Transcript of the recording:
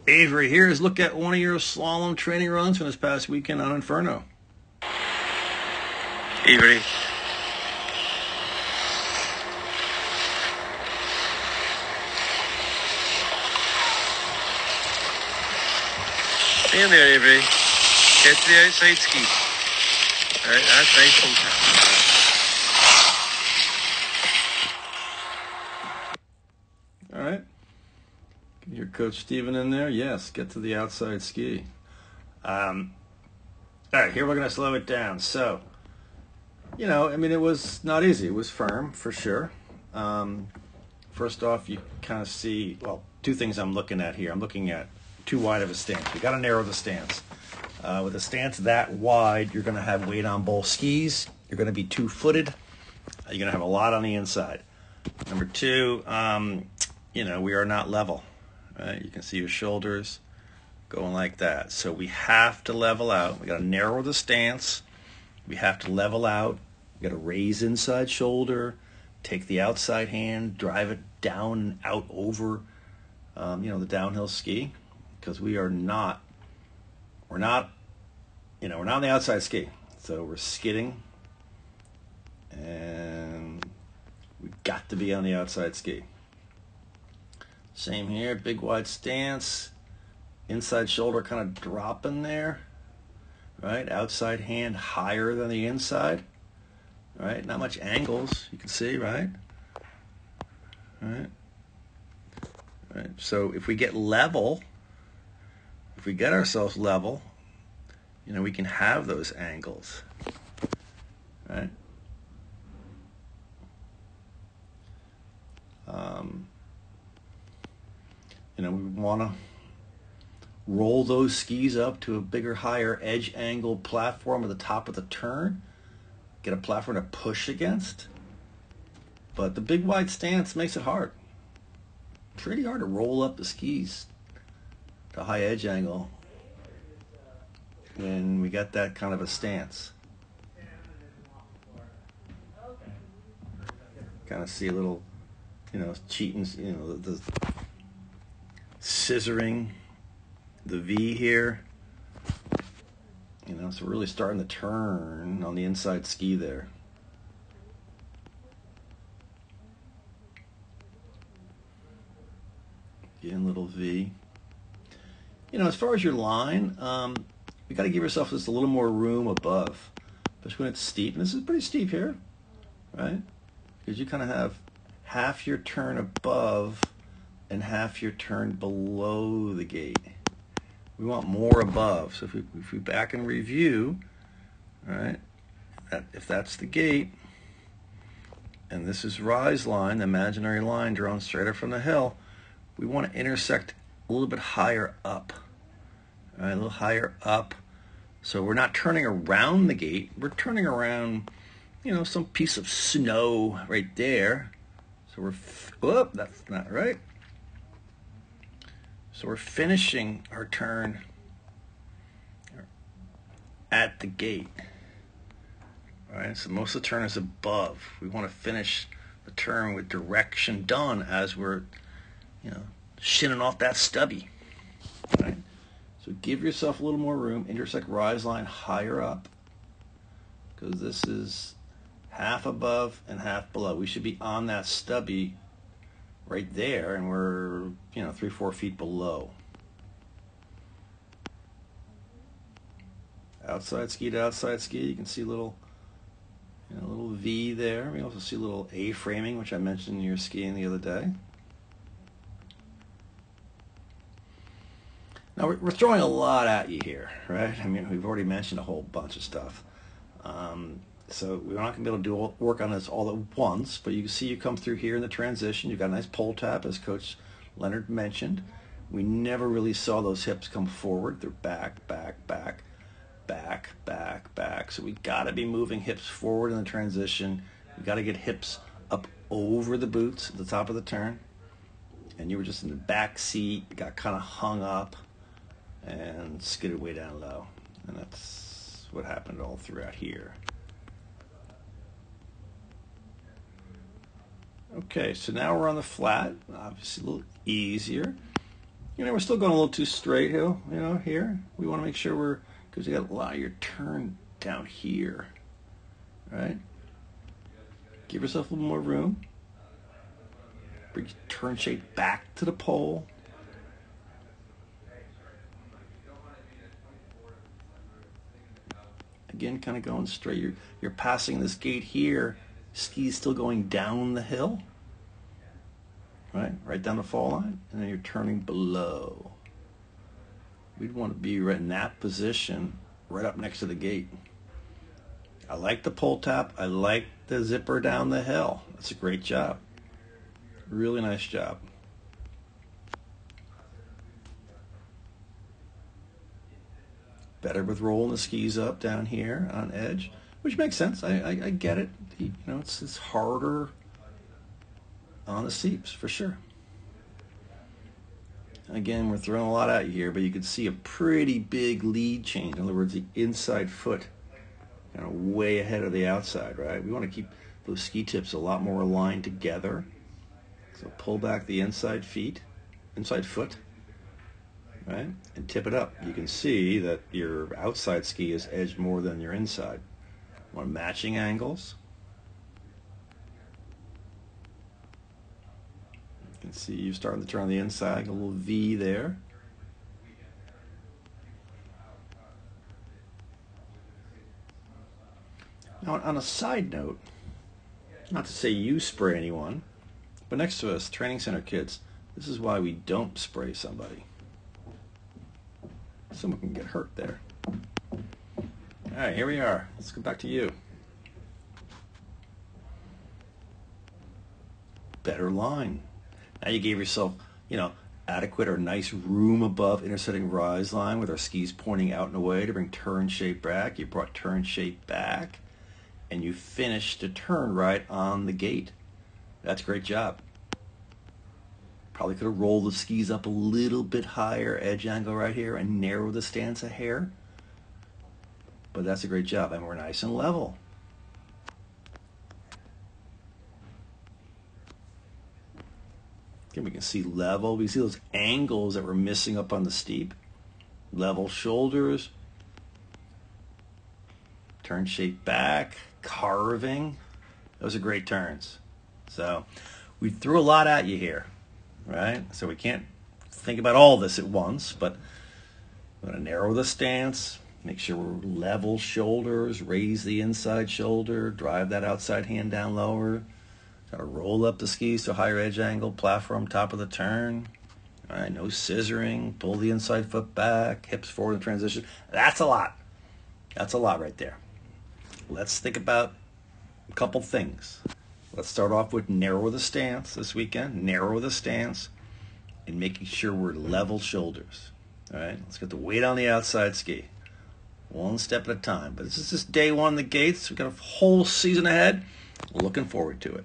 Avery here is look at one of your slalom training runs from this past weekend on Inferno. Avery. In there, Avery. Get to the outside ski. Alright, that's nice and All right. Get your coach Steven in there. Yes, get to the outside ski. All right, here we're going to slow it down. So, it was not easy. It was firm, for sure. First off, you kind of see, two things I'm looking at here. I'm looking at too wide of a stance. We got to narrow the stance. With a stance that wide, you're going to have weight on both skis. You're going to be two-footed. You're going to have a lot on the inside. Number two, we are not level. Right? You can see your shoulders going like that. So we have to level out. We got to narrow the stance. We have to level out. We got to raise inside shoulder, take the outside hand, drive it down and out over, the downhill ski, because we're not on the outside ski. So we're skidding, and we've got to be on the outside ski. Same here, big wide stance, inside shoulder kind of dropping there, right? Outside hand higher than the inside, right? Not much angles, you can see, right? Right. So if we get level, if we get ourselves level, we can have those angles, right? We want to roll those skis up to a bigger, higher edge angle platform at the top of the turn. Get a platform to push against. But the big wide stance makes it hard. Pretty hard to roll up the skis to high edge angle when we got that kind of a stance. Kind of see a little, cheating, the scissoring the V here. So we're really starting to turn on the inside ski there. Again, little V. As far as your line, you got to give yourself just a little more room above, especially when it's steep. And this is pretty steep here, right? Because you kind of have half your turn above and half your turn below the gate. We want more above. So if we back and review, right, if that's the gate, and this is rise line, the imaginary line drawn straight up from the hill, we want to intersect a little bit higher up. All right, a little higher up. So we're not turning around the gate. We're turning around, some piece of snow right there. So that's not right. So we're finishing our turn at the gate. All right, so most of the turn is above. We want to finish the turn with direction done as we're, shinning off that stubby. All right, so give yourself a little more room. Intersect rise line higher up, because this is half above and half below. We should be on that stubby right there, and we're 3-4 feet below. Outside ski to outside ski, you can see a little V there. We also see a little A-framing, which I mentioned in your skiing the other day. Now we're throwing a lot at you here, right? We've already mentioned a whole bunch of stuff. So we're not going to be able to work on this all at once, but you can see you come through here in the transition. You've got a nice pole tap, as Coach Leonard mentioned. We never really saw those hips come forward. They're back, back, back, back, back, back. So we got to be moving hips forward in the transition. We got to get hips up over the boots at the top of the turn. And you were just in the back seat, got kind of hung up, and skidded way down low. And that's what happened all throughout here. Okay, so now we're on the flat, obviously a little easier. We're still going a little too straight here. We want to make sure because you got a lot of your turn down here, right? Give yourself a little more room. Bring your turn shape back to the pole. Again, kind of going straight. You're passing this gate here. Ski's still going down the hill, right down the fall line, and then you're turning below. We'd want to be right in that position, right up next to the gate. I like the pull tap. I like the zipper down the hill. That's a great job. Really nice job. Better with rolling the skis up down here on edge, which makes sense. I get it. It's harder on the seeps for sure. Again, we're throwing a lot at you here, but you can see a pretty big lead change. In other words, the inside foot kind of way ahead of the outside, right? We want to keep those ski tips a lot more aligned together. So pull back the inside foot, right? And tip it up. You can see that your outside ski is edged more than your inside. Want matching angles. You can see you're starting to turn on the inside, a little V there. Now, on a side note, not to say you spray anyone, but next to us, training center kids, this is why we don't spray somebody. Someone can get hurt there. All right, here we are. Let's go back to you. Better line. Now you gave yourself, adequate or nice room above intersetting rise line with our skis pointing out and away to bring turn shape back. You brought turn shape back, and you finished the turn right on the gate. That's a great job. Probably could have rolled the skis up a little bit higher, edge angle right here, and narrow the stance a hair. But that's a great job, and we're nice and level. Again, we can see level. We see those angles that we're missing up on the steep. Level shoulders. Turn shape back. Carving. Those are great turns. So we threw a lot at you here, right? So we can't think about all this at once, but we're going to narrow the stance. Make sure we're level shoulders. Raise the inside shoulder. Drive that outside hand down lower. Got to roll up the skis to a higher edge angle, platform, top of the turn. All right, no scissoring. Pull the inside foot back, hips forward in transition. That's a lot. That's a lot right there. Let's think about a couple things. Let's start off with narrow the stance this weekend. Narrow the stance and making sure we're level shoulders. All right, let's get the weight on the outside ski. One step at a time. But this is just day one of the gates. We've got a whole season ahead. Looking forward to it.